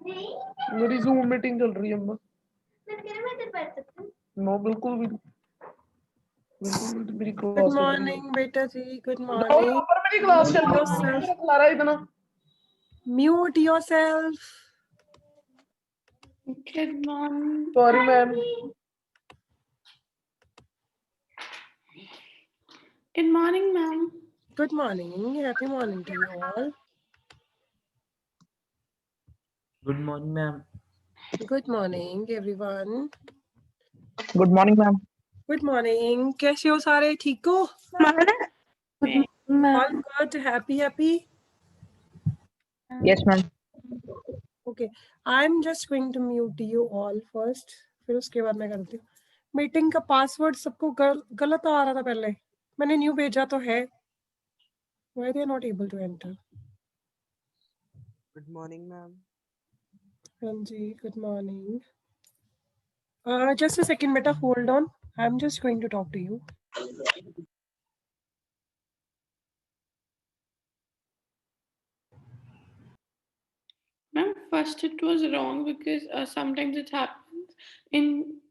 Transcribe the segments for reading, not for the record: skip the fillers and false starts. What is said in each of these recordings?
मेरी zoom meeting चल रही है अम्मा। नो बिल्कुल भी मेरी गुड क्लास मॉर्निंग बेटा जी, गुड मॉर्निंग। ऊपर मेरी क्लास चल रही है, खिला रहा है इतना। Mute yourself. Good morning. Sorry ma'am. Good morning ma'am. Good morning, happy morning to you all. Good morning ma'am. Good morning everyone. Good morning ma'am. Good morning, कैसे हो सारे, ठीक हो? Ma'am. All good, happy? Yes ma'am. Okay, I am just going to mute you all first, फिर उसके बाद मैं करती हूँ। मीटिंग का पासवर्ड सबको गलत आ रहा था पहले, मैंने न्यू भेजा तो है। Why they are not able to enter? Good morning ma'am. हाँ जी, good morning. Just a second beta, hold on, I'm just going to talk to you. Ma'am, first it was wrong because sometimes it happens in.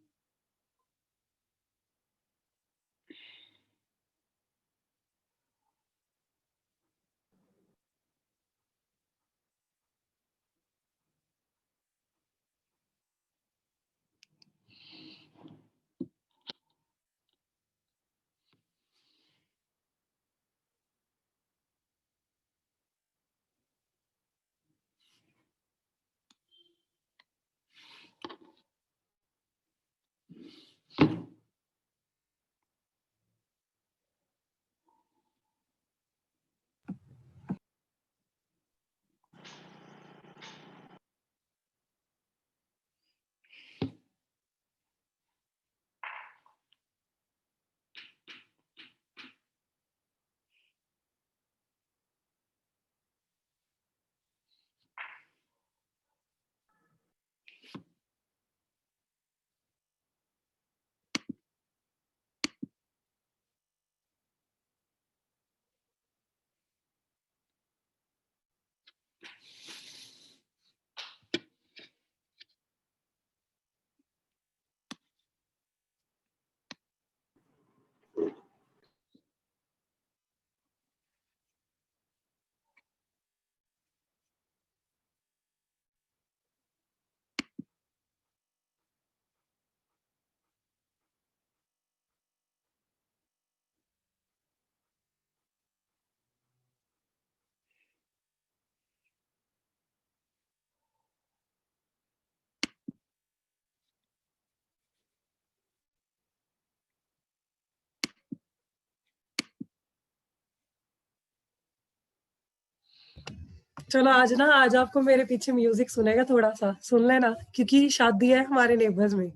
चलो आज आपको मेरे पीछे music सुनेगा, थोड़ा सा सुन लेना, क्योंकि शादी है हमारे नेबर्स में।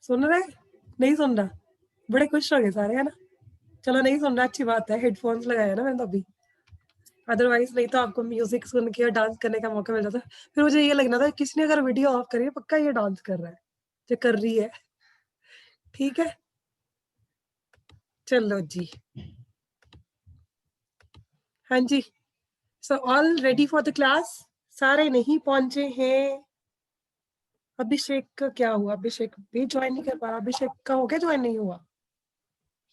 सुन रहे? नहीं सुन रहा? बड़े खुश हो गए सारे, है ना? चलो नहीं सुन रहा, अच्छी बात है, हेडफोन्स लगाया ना मैंने तो अभी, अदरवाइज नहीं तो आपको म्यूजिक सुन के डांस करने का मौका मिल जाता। फिर मुझे ये लगना था किसने अगर वीडियो ऑफ करी है, पक्का ये डांस कर रहा है, जो कर रही है। ठीक है, चलो जी। हाँ जी, so all ready for the class? सारे नहीं पहुंचे हैं। अभिषेक का क्या हुआ? अभिषेक भी ज्वाइन नहीं कर पा रहा। अभिषेक का हो गया, ज्वाइन नहीं हुआ।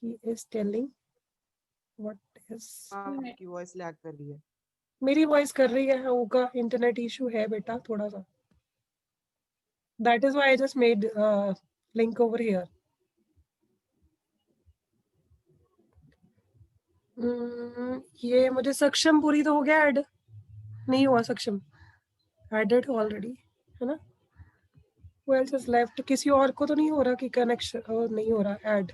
He is telling what is. आपकी वॉइस लैग कर रही है। मेरी वॉइस कर रही है, होगा इंटरनेट इशू है बेटा थोड़ा सा। That is why I just made link over here. ये मुझे सक्षम पूरी तो हो गया ऐड, नहीं हुआ सक्षम एडेड ऑलरेडी, है ना? Who else is left? किसी और को तो नहीं हो रहा कि कनेक्शन नहीं हो रहा ऐड?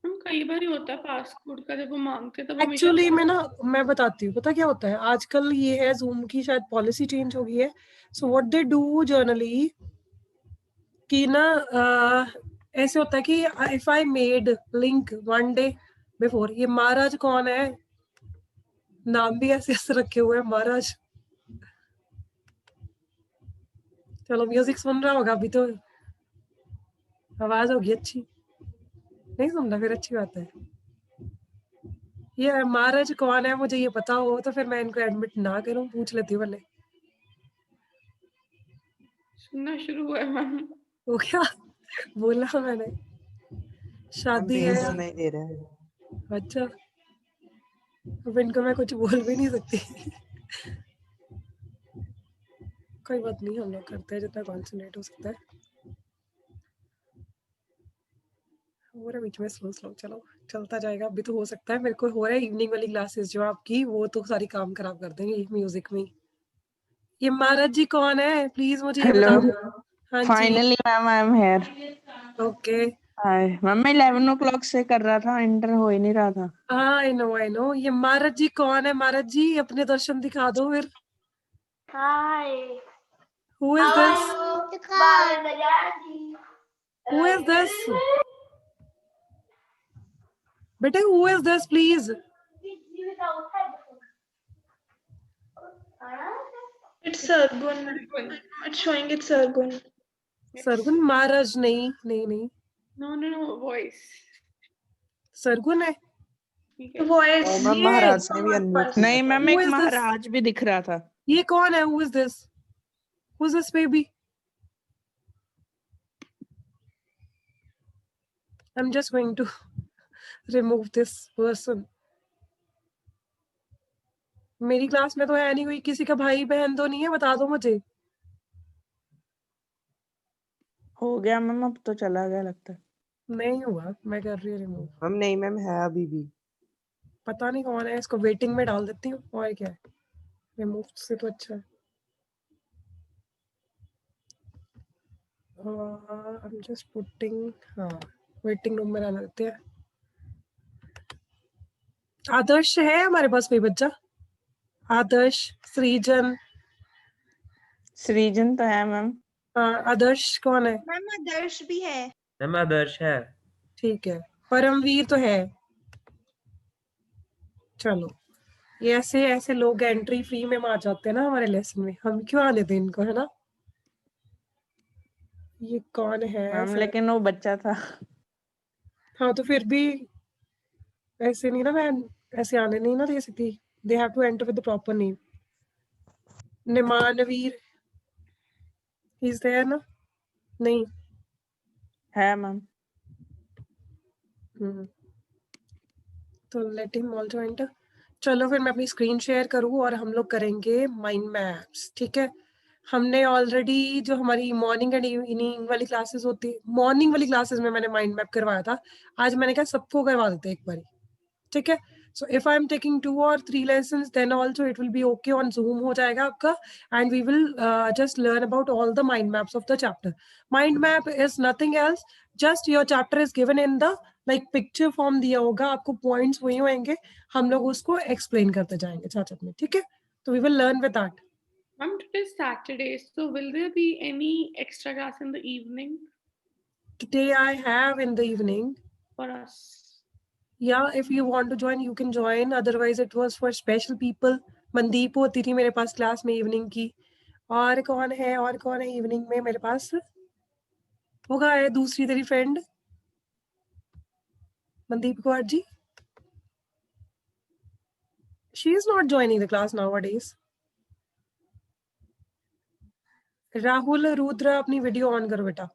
कई बार ही होता है पासवर्ड का, जब वो मांगते तब एक्चुअली मैं बताती हूँ, पता क्या होता है आजकल, ये है जूम की शायद पॉलिसी चेंज हो गई है। So what they do generally कि ना ऐसे होता है कि if I made link 1 day before, ये महाराज कौन है, नाम भी ऐसे ऐसे रखे हुए हैं महाराज। चलो म्यूजिक सुन रहा होगा अभी तो, आवाज होगी अच्छी। नहीं सुन रहा फिर अच्छी बात है। ये महाराज कौन है मुझे ये पता हो तो फिर मैं इनको एडमिट ना करूं, पूछ लेती हूँ पहले। सुनना शुरू हुआ है मैम। वो क्या बोला मैंने, मैम शादी भेज है। सुनाई दे रहा है। अच्छा, अब इनको मैं कुछ बोल भी नहीं सकती। कोई बात नहीं, हम लोग करते हैं जितना कॉन्सेंट्रेट हो सकता है। हो रहा है बीच में स्लो स्लो, चलो चलता जाएगा। अभी तो हो सकता है मेरे को हो रहा है इवनिंग वाली क्लासेस जो आपकी, वो तो सारी काम खराब कर देंगे म्यूजिक में। ये महाराज जी कौन है प्लीज मुझे ये Hello. बता दो। हाँ जी, Finally, ma'am, I'm here. Okay. Hi. Ma'am मैं 11 o'clock से कर रहा था, एंटर हो ही नहीं रहा था। हाँ आई नो। ये महाराज जी कौन है? महाराज जी अपने दर्शन दिखा दो फिर। Hi. Who is How this? are you? Bye. Who is this बेटे? Who is this please? It's Sargun. It's showing it's Sargun. Sargun Maharaj नहीं नहीं नहीं, No, voice. सरगुन है। ठीक है। Voice. और मैम महाराज ने भी अनम्यूट किया नहीं था। मैम, Who एक is this? महाराज भी दिख रहा था। ये कौन है? Who is this? Who is this baby? I am just going to remove this person. मेरी क्लास में तो है नहीं कोई, किसी का भाई बहन तो नहीं है? बता दो मुझे। हो गया मैम, अब तो चला गया लगता है। नहीं हुआ, मैं कर रही हूँ रिमूव। मैम नहीं मैम है अभी भी। पता नहीं कौन है, इसको वेटिंग में डाल देती हूँ और क्या है, रिमूव से तो अच्छा है। आई एम जस्ट पुटिंग, हाँ वेटिंग रूम में रहने देते हैं। आदर्श है हमारे पास कोई बच्चा? आदर्श, सृजन। सृजन तो है मैम। आदर्श कौन है? मैम आदर्श भी है। मैम आदर्श है। ठीक है, परमवीर तो है। चलो, ये ऐसे ऐसे लोग एंट्री फ्री में आ जाते हैं ना हमारे लेसन में, हम क्यों आने दें इनको, है ना? ये कौन है? मैम लेकिन वो बच्चा था। हाँ तो फिर भी ऐसे नहीं ना, मैं ऐसे आने नहीं ना दे सकती। They have to enter with the proper name. Nimanveer is there ना? नहीं। है मैम। तो लेट हिम आल्सो एंटर। चलो फिर मैं अपनी स्क्रीन शेयर करूँ और हम लोग करेंगे माइंड मैप्स, ठीक है? हमने ऑलरेडी जो हमारी मॉर्निंग एंड इवनिंग वाली क्लासेस होती, मॉर्निंग वाली क्लासेस में मैंने माइंड मैप करवाया था। आज मैंने कहा सबको करवा देते हैं एक बारी, ठीक है? So if I am taking 2 or 3 lessons then also it will be okay on Zoom हो जाएगा आपका, and we will just learn about all the mind maps of the chapter. Mind map is nothing else, just your chapter is given in the like picture form दिया होगा, आपको points वही होंगे, हम लोग उसको explain करते जाएंगे साथ में, ठीक है? तो we will learn with that. Ma'am, today is Saturday, so will there be any extra class in the evening Today I have in the evening. for us? Yeah, if you want to join, you can join. Otherwise, it was for special people. Mandeep होती थी मेरे पास class में evening की। और कौन है evening में मेरे पास? होगा है दूसरी तेरी friend Mandeep Kaur ji. She is not joining the class nowadays. Rahul Rudra अपनी वीडियो ऑन करो बेटा।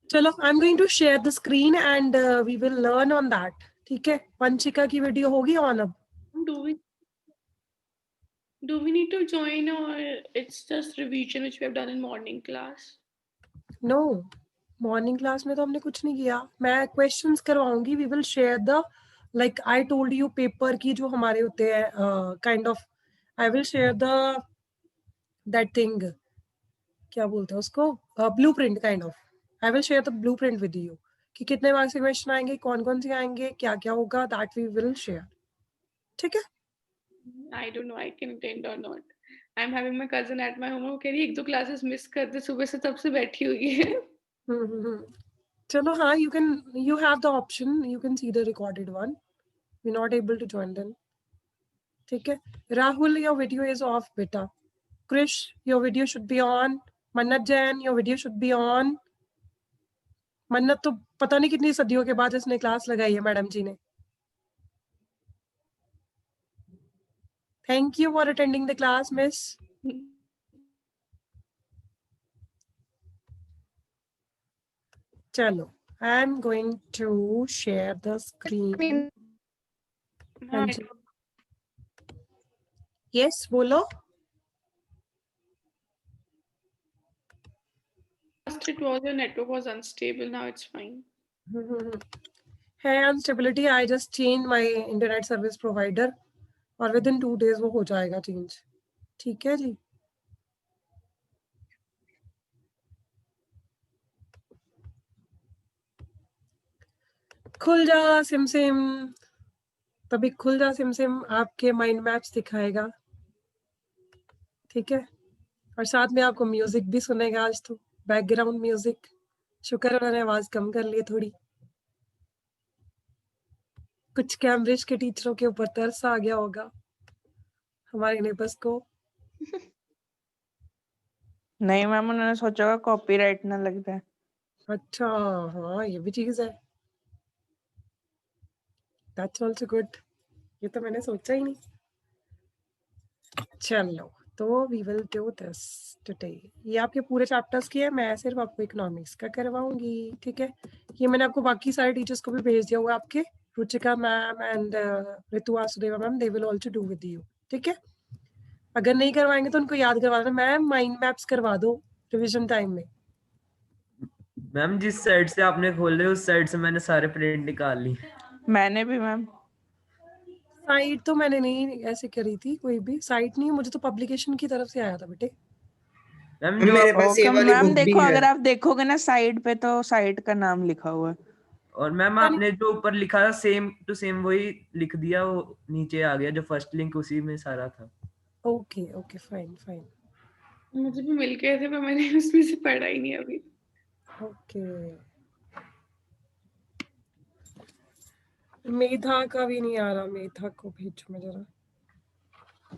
चलो, I am going to share the screen and we will learn on that, ठीक है? वंशिका की वीडियो होगी ऑन अब? Do we need to join, or it's just revision which we have done in morning class? No, morning class में तो हमने कुछ नहीं किया। मैं क्वेश्चंस करवाऊंगी। We will share the like I told you paper की जो हमारे होते हैं kind of, I will share the that thing, क्या बोलते हैं उसको, blueprint kind of. I will share the blueprint with you कि कितने मार्क्स के क्वेश्चन आएंगे, कौन कौन से आएंगे, क्या क्या होगा, दैट वी विल शेयर, ठीक है? I don't know I can attend or not. I'm having my cousin at my home. वो कह रही है 1-2 classes miss कर दे, सुबह से तब से बैठी हुई है। चलो हाँ, you have the option, you can see the recorded one. We're not able to join them, ठीक है? Rahul, your video is off बेटा। Krish, your video should be on. Manat Jain, your video should be on. मन्नत तो पता नहीं कितनी सदियों के बाद इसने क्लास लगाई है मैडम जी ने। Thank you for attending the class miss. चलो, I am going to share the screen. हाँ जी, यस बोलो। First it was your network was unstable, now it's fine. है instability, I just change my internet service provider और within 2 days वो हो जाएगा change. ठीक है जी। खुल जा सिमसिम, तभी खुल जा सिमसिम आपके माइंड मैप्स दिखाएगा। ठीक है, और साथ में आपको म्यूजिक भी सुनेगा आज तो, बैकग्राउंड म्यूजिक। शुक्र है उन्होंने आवाज कम कर ली थोड़ी। कुछ कैम्ब्रिज के टीचरों के ऊपर तरस आ गया होगा हमारे नेबर्स को। नहीं मैम, उन्होंने सोचा होगा कॉपीराइट ना लग जाए। अच्छा हाँ, ये भी चीज है। That's also good. ये तो मैंने सोचा ही नहीं। चलो, तो we will do this today. ये आपके पूरे चैप्टर्स की है, मैं सिर्फ आपको इकोनॉमिक्स का करवाऊंगी। ठीक है, ये मैंने आपको बाकी सारे टीचर्स को भी भेज दिया हुआ है, आपके Ruchika ma'am and Ritu Vasudeva ma'am, they will also do with you. ठीक है, अगर नहीं करवाएंगे तो उनको याद करवा देना। मैम माइंड मैप्स करवा दो रिवीजन टाइम में। मैम जिस साइड से आपने खोले उस साइड से मैंने सारे प्रिंट निकाल ली। मैंने भी मैम। साइट तो मैंने नहीं ऐसे करी थी, कोई भी साइट नहीं, मुझे तो पब्लिकेशन की तरफ से आया था बेटे। मैम मेरे जो पास ये वाली मैम बुक भी देखो, है। अगर आप देखोगे ना साइड पे तो साइट का नाम लिखा हुआ है। और मैम आपने जो ऊपर लिखा था सेम टू सेम वही लिख दिया, वो नीचे आ गया जो फर्स्ट लिंक, उसी में सारा था। Okay okay fine fine. मुझे भी मिल गए थे पर मैंने उसमें से पढ़ा ही नहीं अभी। ओके, मेधा का भी नहीं आ रहा, मेधा को भेजो मैं जरा।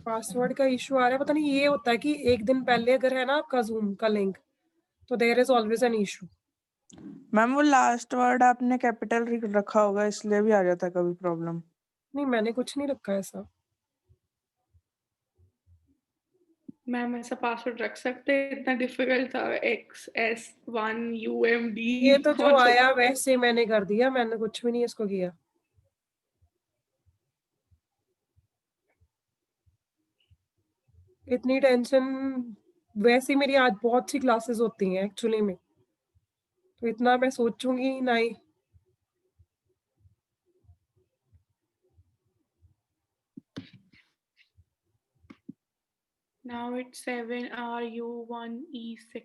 पासवर्ड का इशू आ रहा है, पता नहीं ये होता है कि एक दिन पहले अगर है ना आपका जूम का लिंक तो there is always an issue. Ma'am वो लास्ट वर्ड आपने कैपिटल रखा होगा, इसलिए भी आ जाता है कभी प्रॉब्लम। नहीं मैंने कुछ नहीं रखा ऐसा। मैम ऐसा पासवर्ड रख सकते हैं? इतना डिफिकल्ट था। XS1UMD। ये तो जो आया वैसे मैंने कर दिया, मैंने कुछ भी नहीं इसको किया। इतनी टेंशन, वैसे मेरी आज बहुत सी क्लासेस होती हैं एक्चुअली में, तो इतना मैं सोचूंगी नहीं। Now it's 7RU1E6.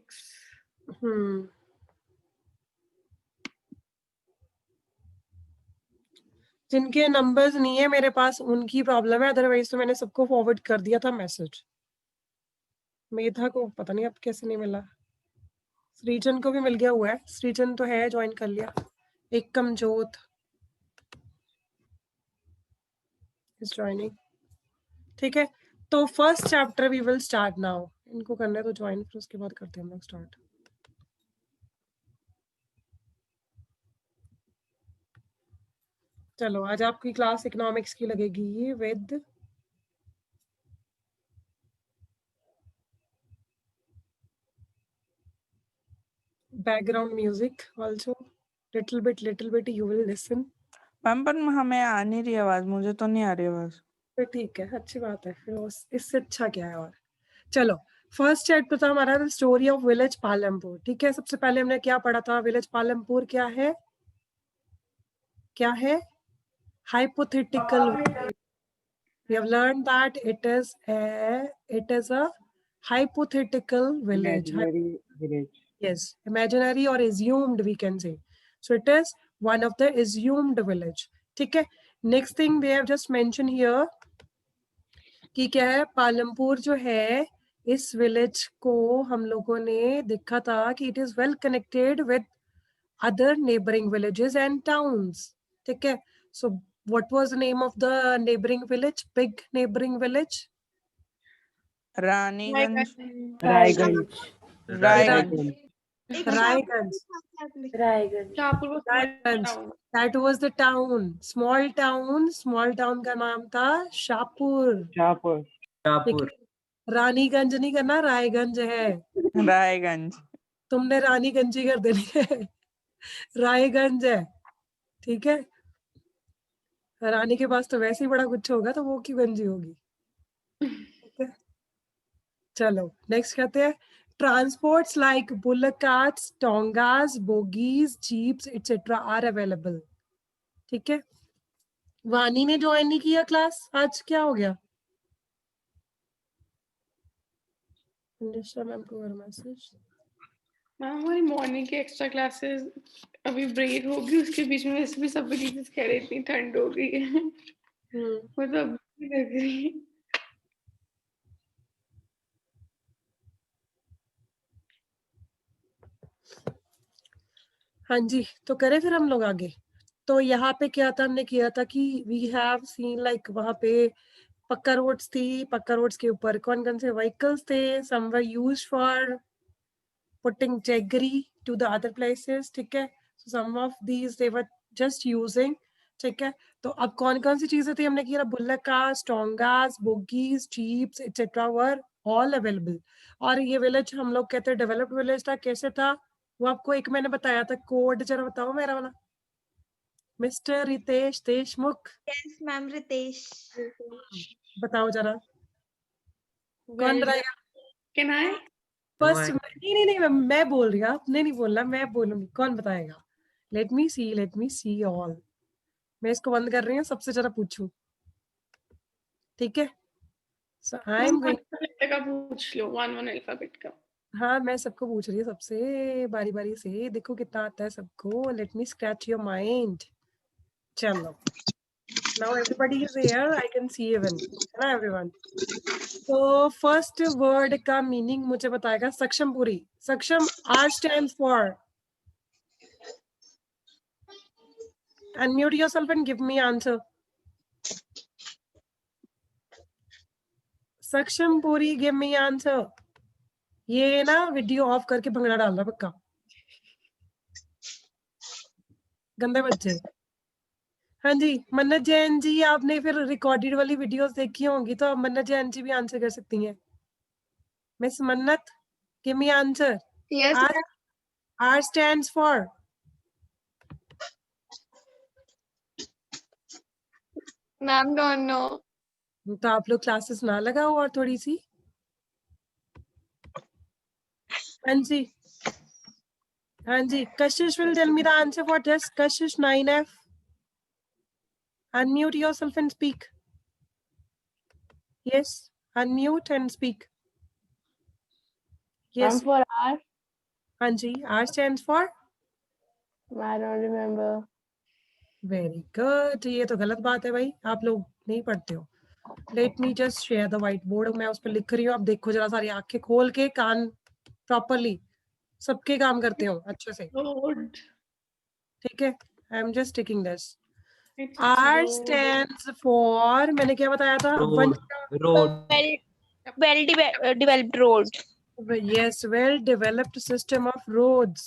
जिनके नंबर्स नहीं है मेरे पास उनकी प्रॉब्लम है, अदरवाइज तो मैंने सबको फॉरवर्ड कर दिया था मैसेज। मेधा को पता नहीं अब कैसे नहीं मिला। सृजन को भी मिल गया हुआ है, सृजन तो है, ज्वाइन कर लिया। एकम जोत इज ज्वाइनिंग। ठीक है, तो first chapter we will start now. इनको करना है तो ज्वाइन, फिर उसके बाद करते हैं हम लोग स्टार्ट। चलो, आज आपकी क्लास इकोनॉमिक्स की लगेगी with background music also, little bit you will listen। Ma'am पर हमें आ नहीं रही आवाज, मुझे तो नहीं आ रही आवाज। फिर ठीक है, अच्छी बात है, फिर इससे अच्छा क्या है। और चलो, फर्स्ट चैप्टर था हमारा स्टोरी ऑफ विलेज पालमपुर। ठीक है, सबसे पहले हमने क्या पढ़ा था? विलेज पालमपुर क्या है? क्या है? Hypothetical. We have learned that it is a hypothetical village. Imaginary village. Yes, imaginary or assumed we can say. So it is one of the assumed village. ठीक है, next thing they have just mentioned here कि क्या है, पालमपुर जो है इस village को हम लोगों ने देखा था कि it is well connected with other neighboring villages and towns. ठीक है, so what was the name of the neighboring village? Big neighboring village? Raniganj. Raiganj. Raiganj. Raiganj. Shahpur was small Raiganj, town. that was the town, small town का नाम था शाहपुर। शाहपुर। शाहपुर। रानीगंज नहीं करना, रायगंज है। रायगंज। तुमने रानीगंज ही कर देनी है। रायगंज है, ठीक है। रानी के पास तो वैसे ही बड़ा कुछ होगा, तो वो क्यों गंजी होगी, ठीक है। चलो नेक्स्ट कहते हैं, transports like bullock carts, tongas, bogies, jeeps etcetera are available, ठीक है। वानी ने ज्वाइन नहीं किया क्लास, आज क्या हो गया? मैम को मैसेज। मैम हमारी मॉर्निंग की एक्स्ट्रा क्लासेस अभी ब्रेक होगी, उसके बीच में वैसे भी सब टीचर्स कह रहे इतनी ठंड हो गई है, मतलब लग रही है। हाँ जी, तो करें फिर हम लोग आगे। तो यहाँ पे क्या था, हमने किया था कि वी हैव सीन लाइक वहाँ पे पक्का रोड्स थी, पक्का रोड्स के ऊपर कौन कौन से व्हीकल्स थे, some were used for putting jaggery to the other places, ठीक है। So some of these they were just using, ठीक है। तो अब कौन कौन सी चीजें थी, हमने किया bullock cars, tongas, bogies, jeeps etcetera were all available. और ये विलेज हम लोग कहते हैं डेवलप्ड विलेज था। कैसे था वो आपको एक मैंने बताया था, कोड जरा बताओ मेरा वाला। Mister Ritesh Deshmukh, yes ma'am, Ritesh. बताओ जरा कौन बताएगा? Can I? फर्स्ट नहीं मैं बोल रही हूँ, आपने नहीं बोलना, मैं बोलूंगी, कौन बताएगा? Let me see all. मैं इसको बंद कर रही हूँ, सबसे जरा पूछूं, ठीक है। सो आई एम गोइंग, अल्फाबेट का पूछ लो, वन अल्फाबेट का। हाँ मैं सबको पूछ रही हूँ, सबसे बारी बारी से, देखो कितना आता है सबको। Let me scratch your mind. चलो now everybody is here, I can see even, है ना everyone? तो फर्स्ट वर्ड का मीनिंग मुझे बताएगा सक्षमपुरी। सक्षम, R stands for, unmute yourself and give me answer. सक्षमपुरी, give me answer. ये ना वीडियो ऑफ करके भंगड़ा डाल रहा पक्का, गंदे बच्चे। हाँ जी, मन्नत जैन जी, आपने फिर रिकॉर्डेड वाली वीडियोस देखी होंगी, तो मन्नत जैन जी भी आंसर कर सकती हैं। मिस मन्नत, give me answer. Yes R stands for, ma'am, don't know. तो आप लोग क्लासेस ना लगाओ और थोड़ी सी। हाँ जी, हाँ जी, कशिश will tell me the answer for this. Kashish 9F, unmute yourself and speak. Yes, unmute and speak. Yes. For R, हाँ जी, R stands for, I don't remember. Very good. ये तो गलत बात है भाई, आप लोग नहीं पढ़ते हो। Let me just share the white board, मैं उस पर लिख रही हूँ, आप देखो जरा, सारी आंखें खोल के, कान प्रॉपरली, सबके काम करते हो अच्छे से, Road. ठीक है। आई am just taking this. It's R road. stands for, मैंने क्या बताया था? Road. Well developed road. Yes, well developed system of roads.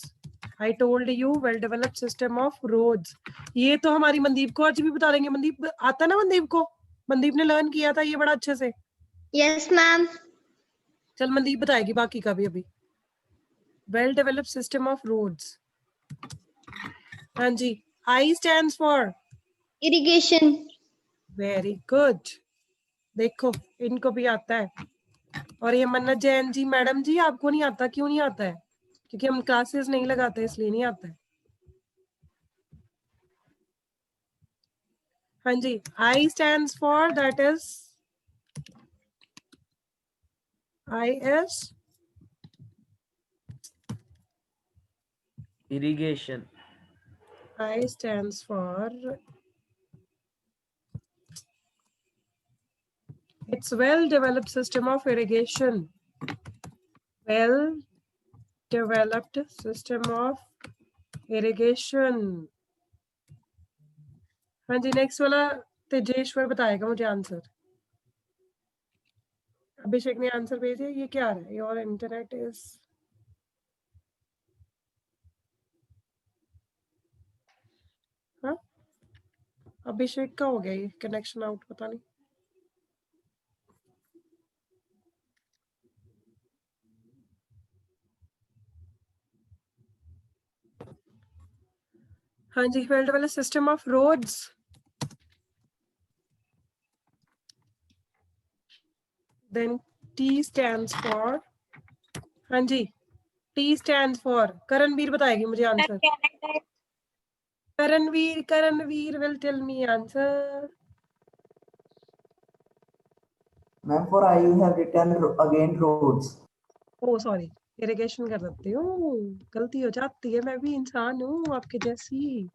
I told you, well developed system of roads. ये तो हमारी मनदीप को आज भी बता देंगे। मनदीप आता ना, मनदीप को, मनदीप ने लर्न किया था ये बड़ा अच्छे से। Yes ma'am. चल मनदीप बताएगी बाकी का भी अभी। well developed system of roads. हाँ जी, I stands for, Irrigation. very good. देखो इनको भी आता है। और ये मन्नत जैन जी मैडम जी, आपको नहीं आता, क्यों नहीं आता है? क्योंकि हम क्लासेस नहीं लगाते, इसलिए नहीं आता है। हाँ जी, I stands for, that is IS, irrigation. I stands for, it's well developed system of irrigation. Well developed system of irrigation. हाँ जी, नेक्स्ट वाला तेजेश्वर बताएगा मुझे आंसर। अभिषेक ने आंसर भेजे, ये क्या आ रहा है? योर इंटरनेट इज, अभिषेक का हो गया ये कनेक्शन आउट, पता नहीं। हाँ जी, well developed system of roads. Then T stands for, हाँ जी, T stands for, करणवीर बताएगी मुझे answer. Karanveer will tell me answer. Ma'am, for I you have written again roads. Oh sorry, irrigation कर देती हूँ, गलती हो जाती है, मैं भी इंसान हूँ आपके जैसी।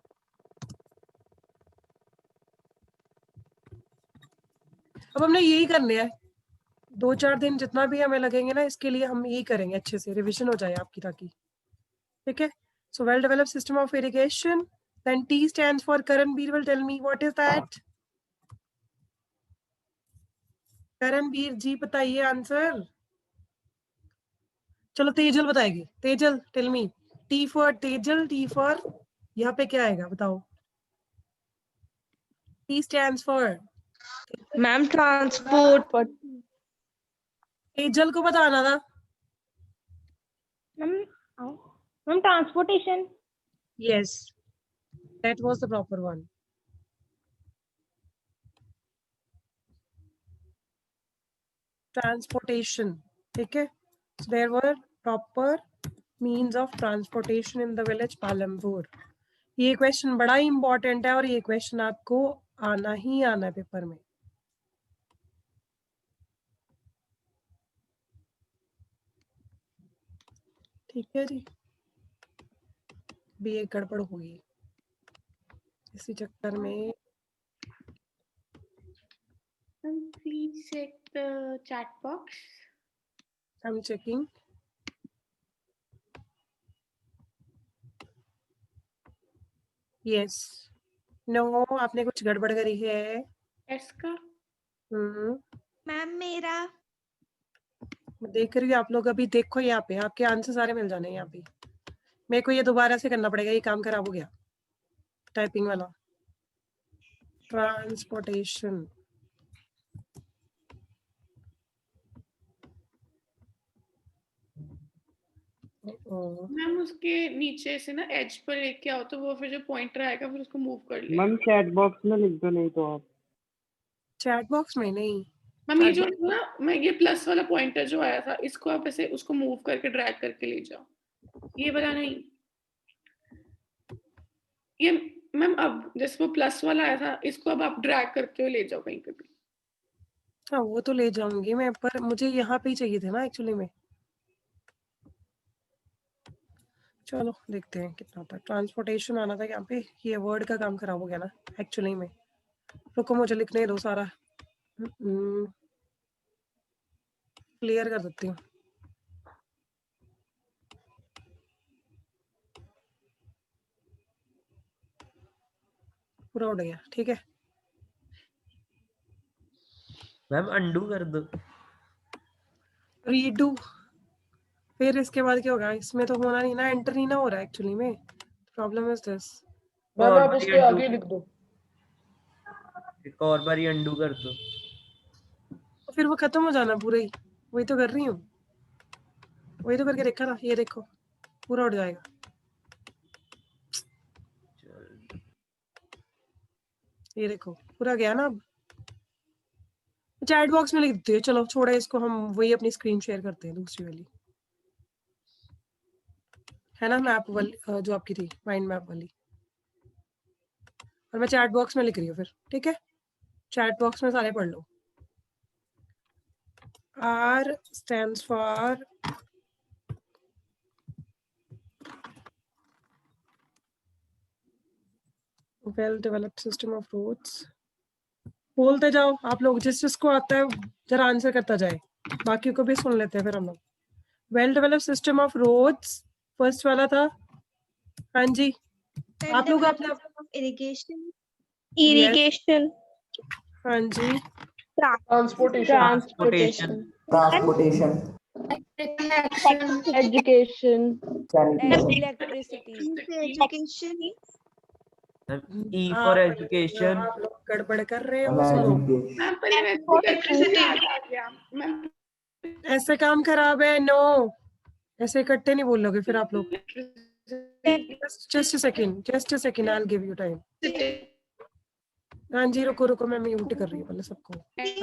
अब हमने यही करने हैं, 2-4 दिन जितना भी हमें लगेंगे ना, इसके लिए हम यही करेंगे, अच्छे से रिवीजन हो जाए आपकी, ताकि ठीक है। So well developed system of irrigation, then T stands for, Karanveer will tell me what is that. Karanveer ji बताइए आंसर। चलो तेजल बताएगी, Tejal tell me. T for Tejal, T for यहाँ पे क्या आएगा बताओ। T stands for, ma'am transport. Tejal को बताना था। Ma'am transportation. Yes, that was the proper one. Transportation, ठीक है। So there were proper means of transportation in the village Palampur. ये क्वेश्चन बड़ा ही इंपॉर्टेंट है और ये क्वेश्चन आपको आना ही आना है पेपर में। ठीक है जी, भी एक गड़बड़ हुई इसी चक्कर में। Please check the chat box. I'm checking. Yes. No, आपने कुछ गड़बड़ करी है। इसका मैम मेरा देख रही हूँ, आप लोग अभी देखो यहाँ पे आपके आंसर सारे मिल जाने हैं यहाँ पे। मेरे को ये दोबारा से करना पड़ेगा, ये काम खराब हो गया टाइपिंग वाला। ट्रांसपोर्टेशन, मैम उसके नीचे से ना एज पर लेके आओ तो वो फिर जो पॉइंटर आएगा फिर उसको मूव कर ले। मैम चैट बॉक्स में लिख दो, नहीं तो आप चैट बॉक्स में नहीं। मैम ये जो ना, मैं ये प्लस वाला पॉइंटर जो आया था, इसको आप ऐसे उसको मूव करके ड्रैग करके ले जाओ। ये वाला नहीं, ये मैम अब जैसे वो प्लस वाला आया था, इसको अब आप ड्रैग करते हुए ले जाओ कहीं पे भी। हाँ वो तो ले जाऊंगी मैं, पर मुझे यहाँ पे ही चाहिए थे ना एक्चुअली में। चलो देखते हैं कितना होता है। ट्रांसपोर्टेशन आना था यहाँ पे, ये वर्ड का काम खराब हो गया ना एक्चुअली में। रुको मुझे लिखने दो सारा, क्लियर कर देती हूँ। पूरा उड़ गया, ठीक है। मैम अंडू कर दो। रीडू, फिर इसके बाद क्या होगा? इसमें तो होना नहीं ना, एंटर नहीं ना हो रहा है एक्चुअली में। Problem is this. मैम आप उसके आगे लिख दो, एक और बार अंडू कर दो, फिर वो खत्म हो जाना पूरा ही। वही तो कर रही हूँ, वही तो करके देखा ना, ये देखो पूरा उड़ जाएगा। ये देखो पूरा गया ना। अब चैट बॉक्स में लिख देती है, चलो छोड़े इसको, हम वही अपनी स्क्रीन शेयर करते हैं दूसरी वाली, है ना, मैप वाली जो आपकी थी, माइंड मैप वाली। और मैं चैट बॉक्स में लिख रही हूँ फिर, ठीक है। चैट बॉक्स में सारे पढ़ लो। R stands for well developed system of roads. बोलते जाओ आप लोग, जिस जिसको आता है जरा आंसर करता जाए, बाकी को भी सुन लेते हैं फिर हम लोग। Well developed system of roads first वाला था। हाँ जी, आप लोग अपने इरिगेशन। इरिगेशन। हाँ जी, transportation, education. Sanitation. Electricity. Education. E for education. आप लोग गड़बड़ कर रहे हो, Ma'am, सुनो। education. मैम पहले मैं भी करती हूँ, याद आ गया मैम। ऐसे काम खराब है, नो ऐसे इकट्ठे नहीं बोलोगे फिर आप लोग। just a second, I'll give you time. हाँ जी, रुको मैं म्यूट कर रही हूँ पहले सबको।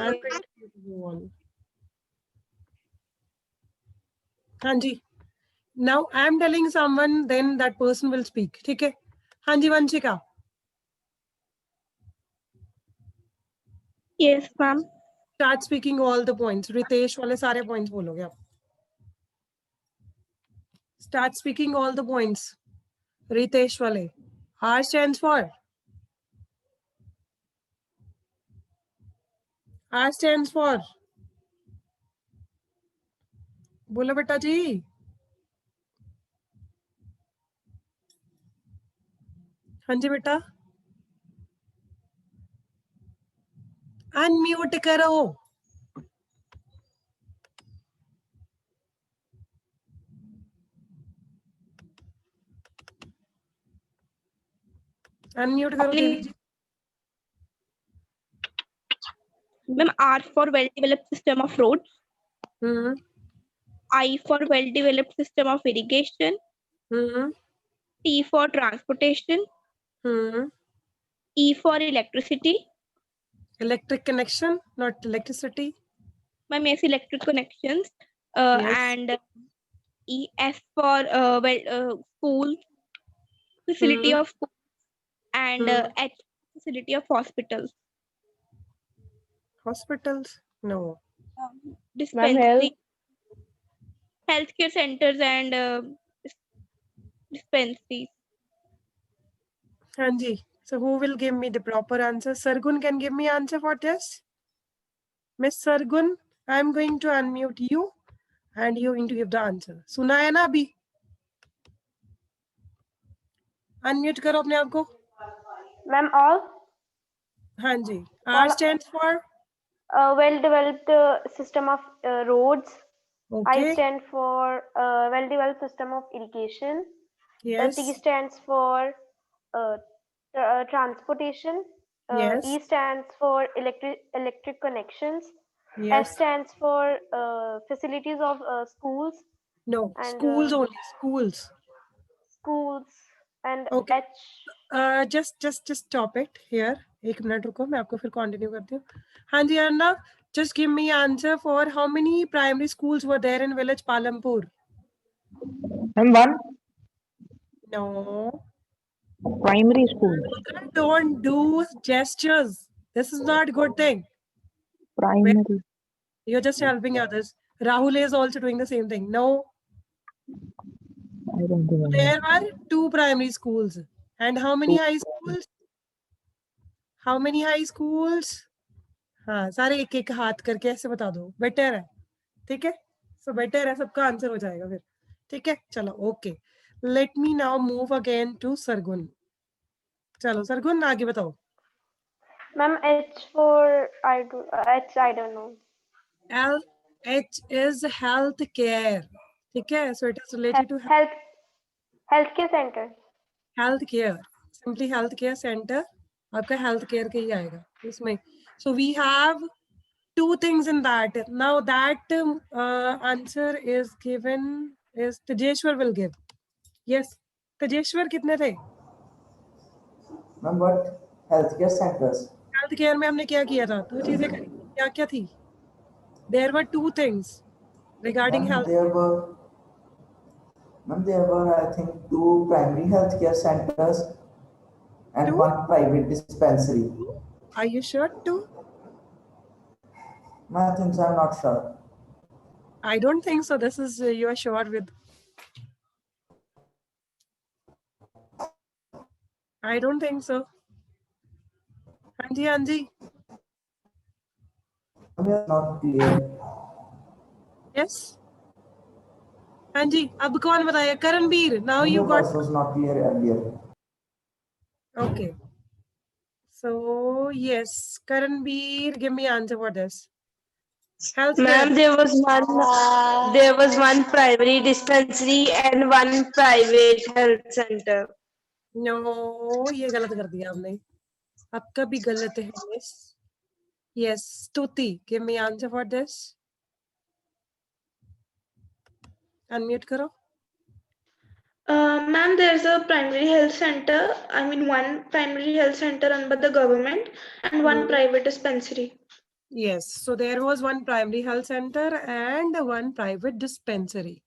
I'll wait for you to go on. हाँ जी, now I'm telling someone, then that person will speak. ठीक है? हाँ जी, Vanshika. Yes, ma'am. Start speaking all the points. Ritesh वाले सारे points बोलोगे आप। Start speaking all the points. Ritesh वाले। R stands for? R stands for? बोलो बेटा जी। हाँ जी बेटा। अनम्यूट करो। अनम्यूट करो देवी जी। Ma'am, R for well-developed system of roads. I for well-developed system of irrigation. T for transportation. E for electricity. Electric connection, not electricity. Ma'am, yes, electric connections. And S for school, facility of school, and H facility of hospitals. Hospitals? No. Dispensary, healthcare centers and dispensaries. हाँ जी. So who will give me the proper answer? Sargun can give me answer for this. Miss Sargun, I am going to unmute you and you are going to give the answer. सुना है ना अभी? Unmute करो अपने आप को. Ma'am, all? हाँ जी. R stands for? Well-developed system of roads. Okay. I stand for well-developed system of irrigation. Yes. T stands for transportation. Yes. E stands for electric connections. Yes. S stands for facilities of schools. No, and, schools only. Schools. Schools and Okay. H. Just stop it here. एक minute रुको, मैं आपको फिर continue करती हूँ. हाँ जी अन्ना, just give me answer for how many primary schools were there in village Palampur? And one No. primary school. Don't do gestures. This is not a good thing. Primary. You're just helping others. Rahul is also doing the same thing. No. I don't remember. There are 2 primary schools. And how many high schools? How many high schools? हाँ, सारे एक एक हाथ करके ऐसे बता दो. Better है. ठीक है? So बेटर है, सबका आंसर हो जाएगा फिर. ठीक है? चलो, okay. Let me now move again to Sargun. चलो सरगुन आगे बताओ. Ma'am, H for I don't know. H is health care. ठीक है? So it is related to healthcare center. Health care. Simply health care center. आपका health care का ही आएगा इसमें. So we have 2 things in that. Now that answer is given is Tejeshwar will give. Yes. Tejeshwar कितने थे? Ma'am, what healthcare centers? Health care में हमने क्या किया था? 2 चीजें क्या थी? There were 2 things regarding health. There were I think 2 primary healthcare centers and 1 private dispensary. Are you sure 2? I think I'm not sure. I don't think so. This is you are sure with. I don't think so. Anji, Anji. Not clear. Yes. Anji, अब कौन बताएगा? Karanbir. Now you got. This was not clear earlier. Okay. So yes, Karanbir, give me answer for this. Ma'am, there was one primary dispensary and 1 private health center. No, ये गलत कर दिया आपने, आपका भी गलत है miss. Yes, Stuti, give me answer for this. Unmute करो. Ma'am, there's a primary health center. I mean, one primary health center run by the government and one private dispensary. Yes, so there was one primary health center and one private dispensary.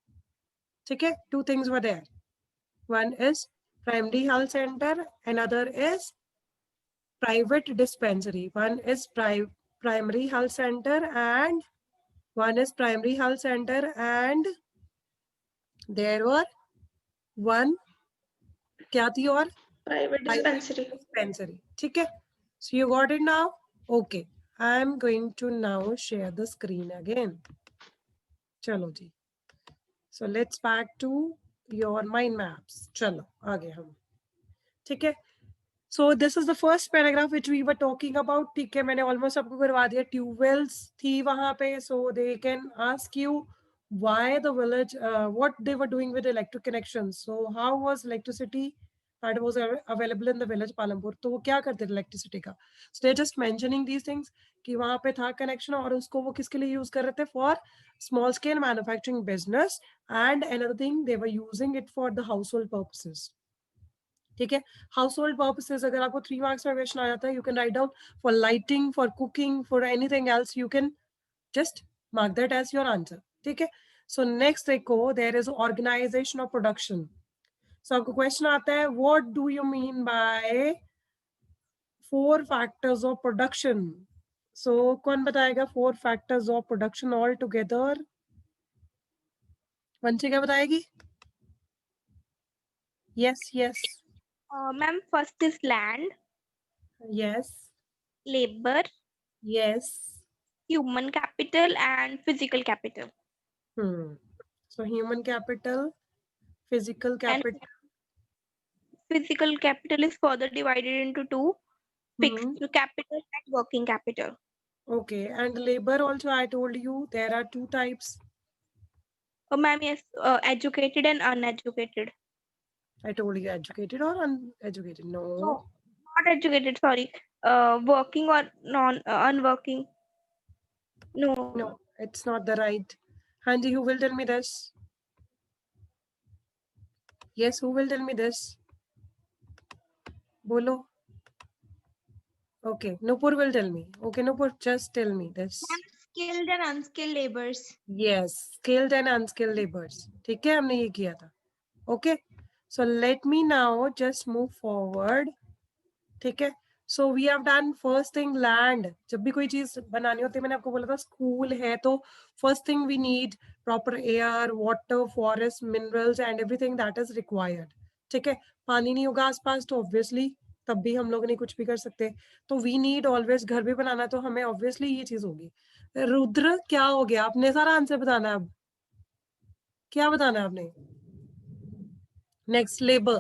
Okay, two things were there. One is primary health center, another is private dispensary. One is primary health center and one is primary health center, and there were one क्या थी और private dispensary. ठीक है, so you got it now. Okay, I am going to now share the screen again. चलो जी, so let's back to your mind maps. चलो आगे हम, ठीक है. So this is the first paragraph which we were talking about. ठीक है, मैंने almost आपको करवा दिया. Tubewells थी वहां पे, so they can ask you why the village, what they were doing with electric connections. So how was electricity that was available in the village Palampur? तो वो क्या करते थे electricity का? So they're just mentioning these things कि वहां पे था connection और उसको वो किसके लिए use कर रहे थे? For small scale manufacturing business, and another thing they were using it for the household purposes. ठीक है, हाउस होल्ड पर्पसेस अगर आपको 3 मार्क्स में क्वेश्चन आ जाता है, you can write down for lighting, for cooking, for anything else, you can just mark that as your answer. ठीक है, सो नेक्स्ट देखो, there is organisation of production. So आपको क्वेश्चन आता है, what do you mean by 4 factors of production? So कौन बताएगा 4 factors of production all together? Vanshika बताएगी? Yes yes. Ma'am, first is land. Yes. Labor. Yes. Human capital and physical capital. So human capital, physical capital. And physical capital is further divided into two: fixed capital and working capital. Okay, and labor also I told you there are 2 types. Oh, ma'am, yes, educated and uneducated. I told you educated or uneducated. No, not educated, sorry. Working or unworking. No, it's not the right. Hanji, who will tell me this? Yes, who will tell me this? Bolo. Okay, Nupur will tell me. Okay, Nupur, just tell me this. Skilled and unskilled laborers. Yes, skilled and unskilled laborers. ठीक है, हमने ये किया था. Okay, so let me now just move forward. ठीक है, so we have done first thing land. जब भी कोई चीज बनानी होती है, मैंने आपको बोला था स्कूल है तो first thing we need proper air, water, forest, minerals and everything that is required. ठीक है, पानी नहीं होगा आसपास तो obviously तब भी हम लोग नहीं कुछ भी कर सकते. तो we need always, घर भी बनाना तो हमें obviously ये चीज होगी. रुद्र क्या हो गया? आपने सारा आंसर बताना है. अब क्या बताना है आपने? Next, labor.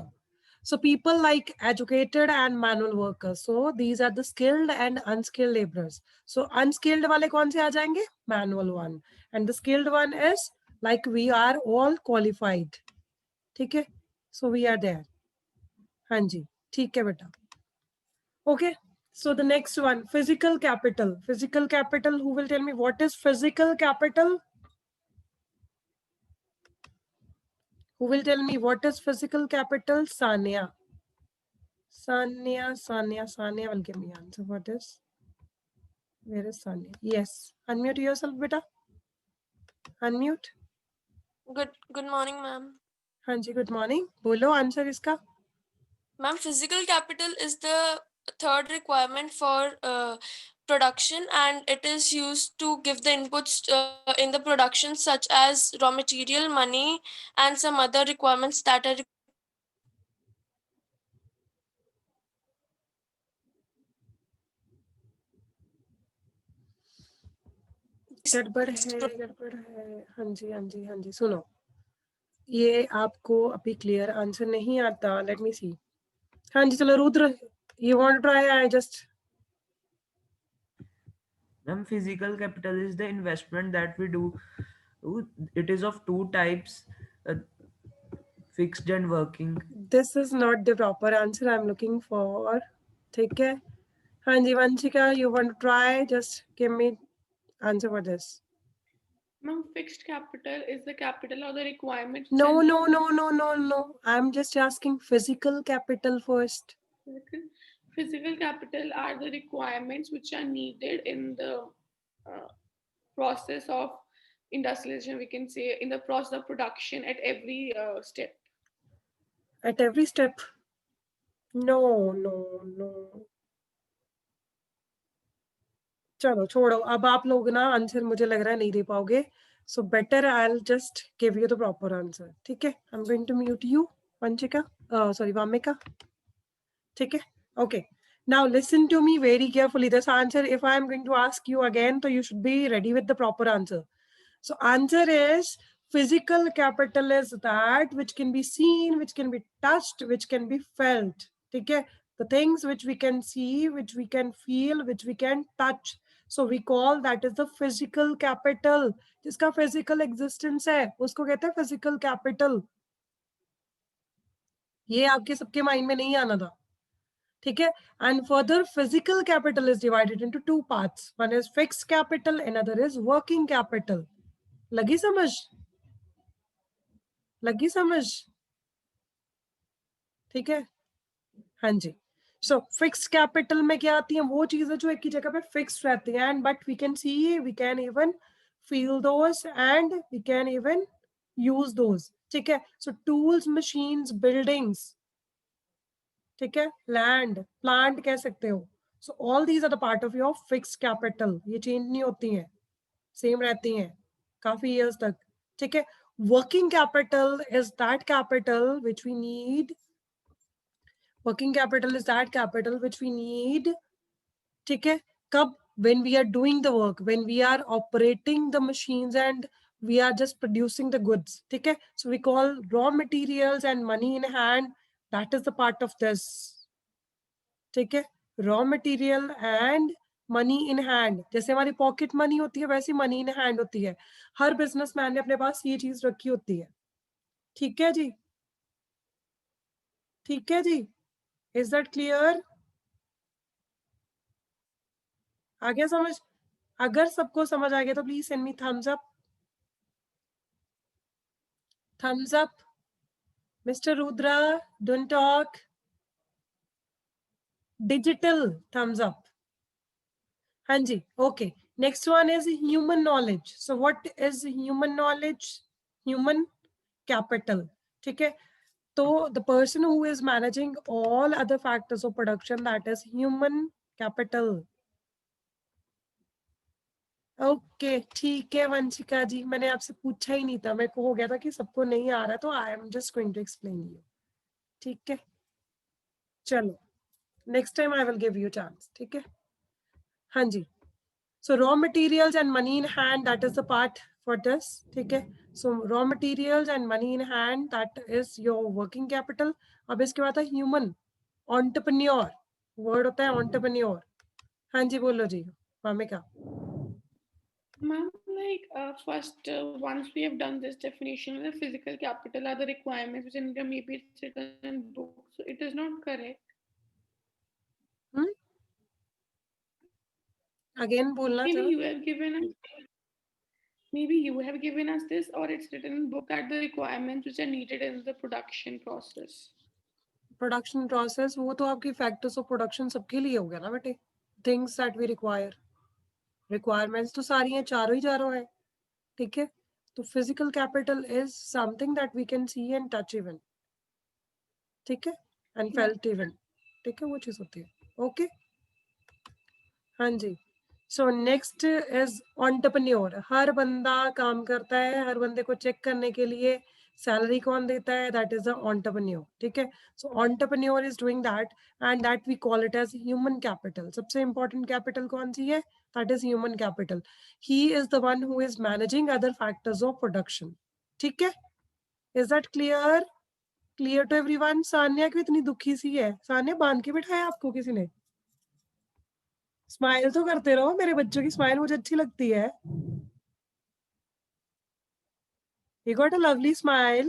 So people like educated and manual workers. So these are the skilled and unskilled laborers. So unskilled वाले कौन से आ जाएंगे? Manual one. And the skilled one is like we are all qualified. ठीक है? So we are there. हाँ जी, ठीक है बेटा. Okay. So the next one, physical capital. Physical capital, who will tell me what is physical capital? Who will tell me what is physical capital? Sania. Sania will give me answer for this. Where is Sania? Yes. Unmute yourself, beta. Unmute. Good morning, ma'am. हाँ जी, good morning. बोलो answer इसका. Ma'am, physical capital is the third requirement for production, and it is used to give the inputs in the production, such as raw material, money, and some other requirements that are गड़बड़ है. हाँ जी. सुनो, ये आपको अभी clear answer नहीं आता. Let me सी. हाँ जी, चलो Rudra, you want to try? I just. Ma'am, physical capital is the investment that we do. It is of 2 types. fixed and working. This is not the proper answer I'm looking for. ठीक है. हाँ जी Vanshika, you want to try? Just give me answer for this. Ma'am, fixed capital is the capital or the requirement. No. I'm just asking physical capital first. Physical capital are the requirements which are needed in the process of industrialization, we can say, in the process of production at every step. At every step? No. चलो छोड़ो, अब आप लोग ना answer मुझे लग रहा है नहीं दे पाओगे, so better I'll just give you the proper answer. ठीक है, I'm going to mute you, Vanshika, sorry Vamika. ठीक है, okay. Now listen to me very carefully. This answer, if I am going to ask you again, so you should be ready with the proper answer. So answer is physical capital is that which can be seen, which can be touched, which can be felt. ठीक है, the things which we can see, which we can feel, which we can touch. So we call that is the physical capital. जिसका physical existence है, उसको कहते हैं physical capital. ये आपके सबके माइंड में नहीं आना था. ठीक है, and further physical capital is divided into two parts. One is fixed capital, another is working capital. लगी समझ? ठीक है, हाँ जी. So fixed capital में क्या आती है? वो चीजें जो एक ही जगह पे fixed रहती हैं, and but we can see, we can even feel those and we can even use those. ठीक है, so tools, machines, buildings, ठीक है, land, plant कह सकते हो. So all these are the part of your fixed capital. ये change नहीं होती हैं, same रहती हैं काफी years तक. ठीक है, working capital is that capital which we need. Working capital is that capital which we need. ठीक है, कब? When we are doing the work, when we are operating the machines and we are just producing the goods. ठीक है, so we call raw materials and money in hand. That is the part of this. ठीक है, raw material and money in hand. जैसे हमारी pocket money होती है, वैसी money in hand होती है. हर बिजनेसमैन ने अपने पास ये चीज रखी होती है. ठीक है जी, ठीक है जी. Is that clear? आ गया समझ? अगर सबको समझ आ गया तो please send me thumbs up. Thumbs up. Mr. Rudra, don't talk. Digital thumbs up. Hanji, okay. Next one is human knowledge. So what is human knowledge? Human capital. Okay. So the person who is managing all other factors of production, that is human capital. Okay ठीक है वंशिका जी, मैंने आपसे पूछा ही नहीं था, मेरे को हो गया था कि सबको नहीं आ रहा, तो I am just going to explain you. ठीक है, चलो next time I will give you chance. ठीक है, हाँ जी. So raw materials and money in hand, that is the part for this. ठीक है, so raw materials and money in hand, that is your working capital. अब इसके बाद है ह्यूमन एंटरप्रेन्योर. वर्ड होता है एंटरप्रेन्योर. हाँ जी बोलो जी मामिका. Ma'am, like first, once we have done this definition, the physical capital are the requirements which in maybe it's written in books, so it is not correct. Again, बोलना maybe चलो. you have given us. Maybe you have given us this, or it's written in book at the requirements which are needed in the production process. Production process, वो तो आपकी factors of production सबके लिए हो गया ना बेटे. Things that we require. Requirements तो सारी हैं, चारों हैं. ठीक है, तो physical capital is something that we can see and touch even. ठीक है, and felt even. ठीक है, वो चीज होती है. ओके, हाँ जी. So next is entrepreneur. हर बंदा काम करता है, हर बंदे को चेक करने के लिए सैलरी कौन देता है? That is the entrepreneur. ठीक है, so entrepreneur is doing that and that we call it as human capital. सबसे इंपॉर्टेंट कैपिटल कौन सी है? That is human capital. He is the one who is managing other factors of production. ठीक है, is that clear? Clear to everyone? Sanya क्यों इतनी दुखी सी है? सान्या बांध के बिठाया आपको किसी ने? स्माइल तो करते रहो, मेरे बच्चों की स्माइल मुझे अच्छी लगती है. You got a lovely smile.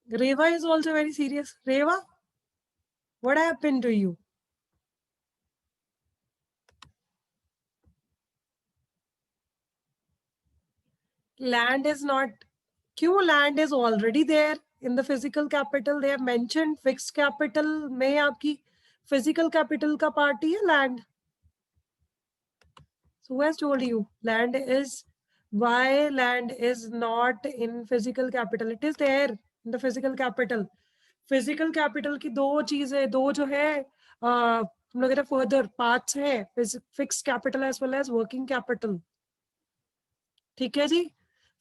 Reva is also very serious. Reva, what happened to you? Land is not. Q land is already there in the physical capital. They have mentioned fixed capital में आपकी physical capital का part ही है land. So who has told you land is, why land is not in physical capital? It is there in the physical capital. Physical capital की दो चीजें, दो जो है हम लोग फर्दर पार्ट्स है, fixed capital as well as working capital. ठीक है जी,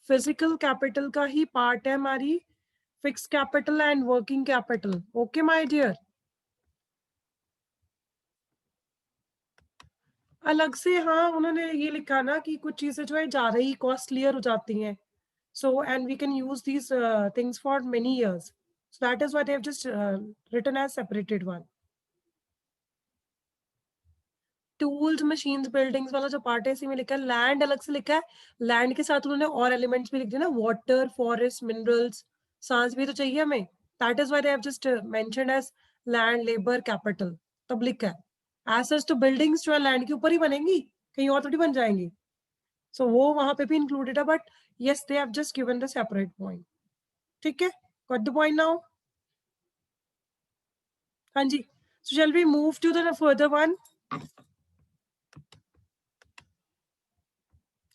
फिजिकल कैपिटल का ही पार्ट है हमारी fixed capital and working capital. Okay my dear. अलग से हाँ उन्होंने ये लिखा ना कि कुछ चीजें जो है ज्यादा ही कॉस्टलियर हो जाती हैं. So and we can use these things for many years. So that is why they have just written as separated one. Tools machines buildings वाला जो पार्ट है इसी में लिखा है. लैंड अलग से लिखा है. लैंड के साथ उन्होंने और एलिमेंट्स भी लिख दिए ना, वाटर, फॉरेस्ट, मिनरल्स, सांस भी तो चाहिए हमें. That is why they have just mentioned as land, labour, capital. तब लिखा है एज सच तो बिल्डिंग्स जो है लैंड के ऊपर ही बनेंगी, कहीं और थोड़ी बन जाएंगी. सो वो वहां पे भी इंक्लूडेड है, but yes they have just given the separate point. ठीक है, गॉट द पॉइंट नाउ. हाँ जी, so shall we move to the further one.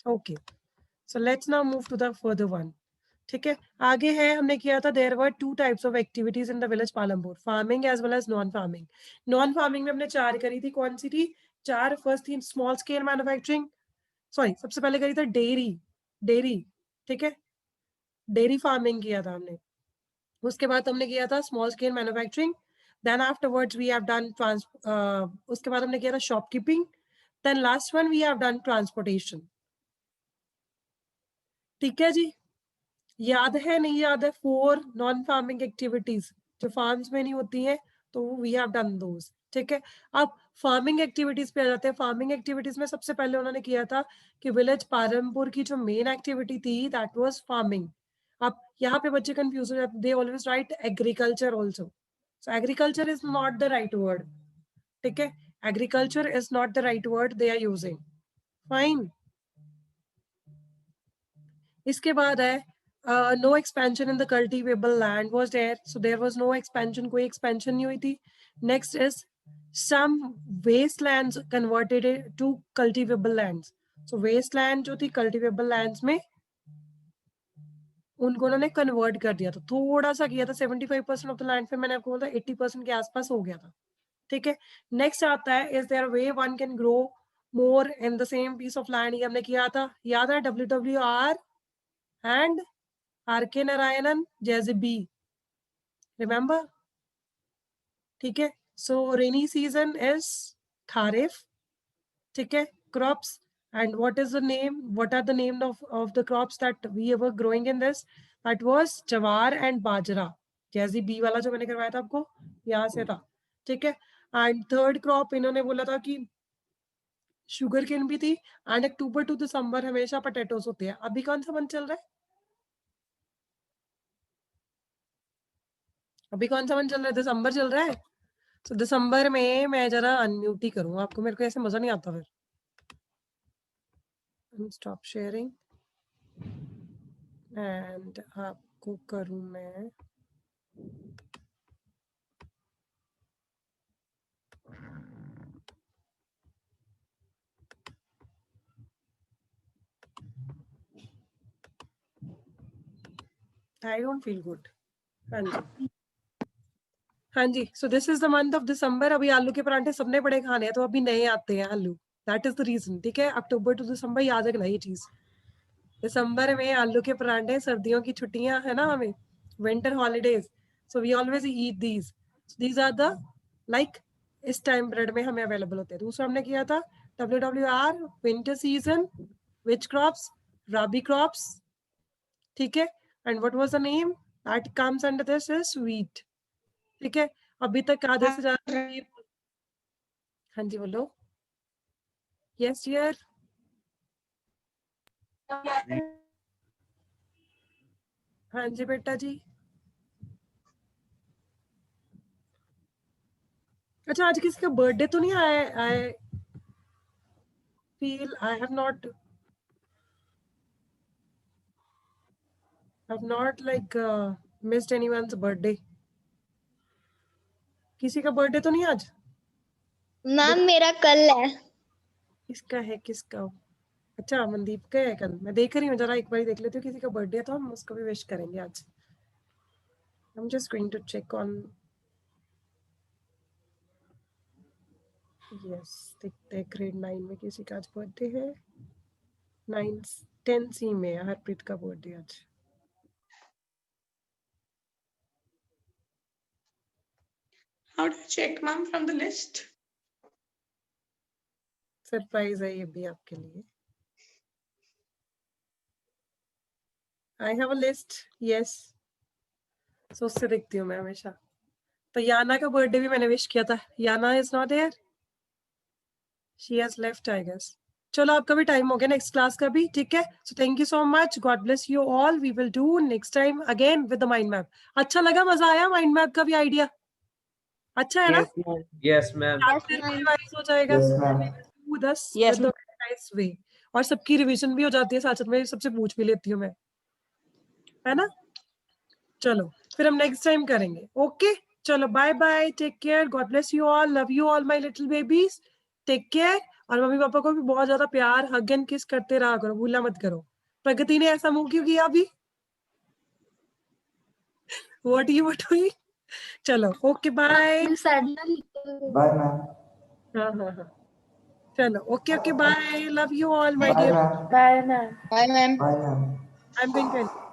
Okay, so let's now move to the further one. ठीक है, आगे है हमने किया था there were 2 types of activities in the village Palampur, farming as well as non farming. Non farming में हमने 4 करी थी. कौन सी थी 4? फर्स्ट थी स्मॉल स्केल मैन्युफैक्चरिंग, सॉरी सबसे पहले करी था डेयरी. ठीक है, डेयरी फार्मिंग किया था हमने. उसके बाद हमने किया था small scale manufacturing. Then afterwards we have done उसके बाद हमने किया था shopkeeping. Then last one we have done transportation. ठीक है जी, याद है नहीं याद है? 4 नॉन फार्मिंग एक्टिविटीज जो फार्म्स में नहीं होती हैं, तो वी हैव डन दोस. ठीक है, अब फार्मिंग एक्टिविटीज पे आ जाते हैं. फार्मिंग एक्टिविटीज में सबसे पहले उन्होंने किया था कि विलेज पालमपुर की जो मेन एक्टिविटी थी दैट वाज फार्मिंग. अब यहाँ पे बच्चे कंफ्यूज हो जाते, they always write agriculture also. So agriculture is not the right word. ठीक है, agriculture is not the right word they are using. Fine. इसके बाद है no expansion in the cultivable land was there, so there was no expansion, कोई expansion नहीं हुई थी. Next is some wastelands converted to cultivable lands. So wasteland जो थी cultivable lands में उनको उन्होंने convert कर दिया था. थोड़ा सा किया था, 75% of the land पे मैंने आपको बोला 80% के आसपास हो गया था. ठीक है, नेक्स्ट आता है is there a way one can grow more in the same piece of land. ये हमने किया था, याद है? WWR and R.K. Narayanan, जैसे B. Remember? ठीक है, so rainy season is Kharif. ठीक है, crops, and what is the name? What are the name of the crops that we were growing in this? That was Jawar and Bajra. जैसे B वाला जो मैंने करवाया था आपको, यहाँ से था. ठीक है, and third crop इन्होंने बोला था कि शुगर केन भी थी, and अक्टूबर टू दिसंबर हमेशा पोटैटोस होते हैं. अभी कौन सा मंथ चल रहा है? अभी कौन सा मंथ चल रहा है? दिसंबर चल रहा है. तो दिसंबर में मैं जरा अनम्यूट ही करूँ आपको, मेरे को ऐसे मजा नहीं आता. फिर स्टॉप शेयरिंग एंड आपको करूँ मैं आई डोंट फील गुड. हाँ जी, हाँ जी. So this is the month of December. अभी आलू के परांठे सबने बड़े खाने हैं, तो अभी नए आते हैं आलू. That is the reason. ठीक है, अक्टूबर टू दिसंबर याद रखना ये चीज. दिसंबर में आलू के परांठे, सर्दियों की छुट्टियां है ना हमें, winter holidays. So we always eat these. These are the like इस टाइम पीरियड में हमें अवेलेबल होते हैं. दूसरा हमने किया था WWR विंटर सीजन, विच क्रॉप्स? रबी क्रॉप्स. ठीक है, and what was the name that comes under this is wheat. ठीक है, अभी तक आधे से ज्यादा. हाँ जी बोलो. Yes dear. हाँ जी बेटा जी. अच्छा आज किसी का बर्थडे तो नहीं आया? I feel I have not like missed anyone's birthday. किसी का बर्थडे तो नहीं आज? मैम मेरा कल है. किसका? अच्छा मनदीप का है कल. मैं देख रही हूँ, जरा एक बार देख लेती हूँ. किसी का बर्थडे है तो हम उसको भी विश करेंगे आज. I'm just going to check on. Yes, देखते हैं ग्रेड 9 में किसी का आज बर्थडे है. 10C में हरप्रीत का बर्थडे आज. How to check, ma'am, from the list? Surprise है ये भी आपके लिए. I have a list. Yes. So उससे देखती हूँ मैं हमेशा. तो याना का बर्थडे भी मैंने विश किया था. याना is not here. She has left, I guess. चलो आपका भी टाइम हो गया, नेक्स्ट क्लास का भी. ठीक है. So thank you so much. God bless you all. We will do next time again with the mind map. अच्छा लगा, मजा आया माइंड मैप का भी आइडिया. अच्छा है ना? Yes, ma'am. रिवाइज हो जाएगा. Yes, ma'am. Yes, with the nice way. और सबकी रिवीजन भी हो जाती है साथ में. सबसे पूछ भी लेती हूँ मैं, है ना? चलो फिर हम नेक्स्ट टाइम करेंगे. ओके चलो bye bye. Take care. God bless you all. Love you all my little babies. Take care. और मम्मी पापा को भी बहुत ज्यादा प्यार, हग एंड किस करते रहा करो, भूला मत करो. प्रगति ने ऐसा मुंह क्यों किया अभी? What you were doing? चलो ओके बाय. Bye, ma'am. हाँ. चलो okay bye. Love you all my Bye, dear. ma'am. Bye, ma'am. Bye, ma'am. I am going to